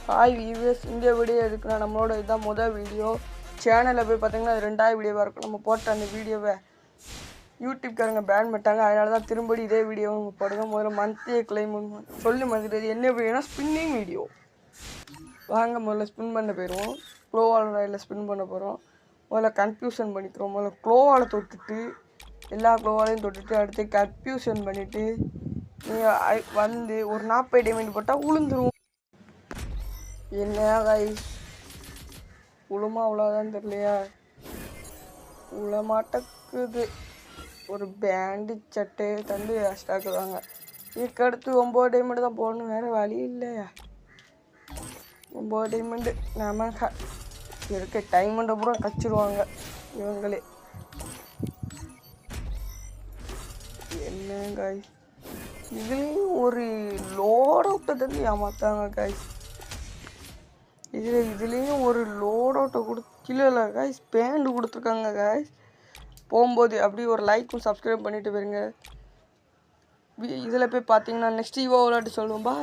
Hi viewers, இந்த video இருக்குன்னா நம்மளோட இதுதான் முதல் வீடியோ. சேனலில் போய் பார்த்தீங்கன்னா அது 2வது வீடியோவாக இருக்கும். நம்ம போட்ட அந்த வீடியோவை யூடியூப்காரங்க பேன் பண்ணிட்டாங்க. அதனால தான் திரும்படி இதே வீடியோவை நம்ம போடுங்க. முதல்ல மந்த்லியை கிளைம் சொல்லி மறந்துட்டு என்ன வீடியோனா ஸ்பின்னிங் வீடியோ. வாங்க முதல்ல ஸ்பின் பண்ண போயிடுவோம். க்ளோவால் ராயில் ஸ்பின் பண்ண போகிறோம். முதல்ல கன்ஃபியூஷன் பண்ணிக்கிறோம். முதல்ல க்ளோவால் தொட்டுட்டு எல்லா க்ளோவாலையும் தொட்டுட்டு அடுத்து கன்ஃபியூஷன் பண்ணிவிட்டு நீங்கள் வந்து ஒரு 40 டைமண்ட் போட்டால் உளுந்துரும். என்ன கைஸ் உளுமா அவ்வளோதான் தெரியலையா? உளமாட்டக்குது. ஒரு பேண்டு சட்டை தந்து வேஸ்டாக்குவாங்க. இதுக்கடுத்து 9 டைமண்ட் தான் போடணும், வேறு வழி இல்லையா? 9 டைமண்டு நம்ம இருக்க டைமண்டை பூரா கச்சிருவாங்க இவங்களே. என்ன காய்ஸ், இதுலேயும் ஒரு லோட் அவுட்டை தந்து ஏமாத்தாங்க காய்ஸ். இதுலேயும் ஒரு லோட் அவுட்டை இல்லை காய்ஸ், பேண்டு கொடுத்துருக்காங்க காய்ஸ். போகும்போது அப்படி ஒரு லைக்கும் சப்ஸ்கிரைப் பண்ணிவிட்டு போயிருங்க. இதில் போய் பார்த்தீங்கன்னா நெக்ஸ்ட் ஈவோ விளையாட்டு சொல்லுவோம்பா.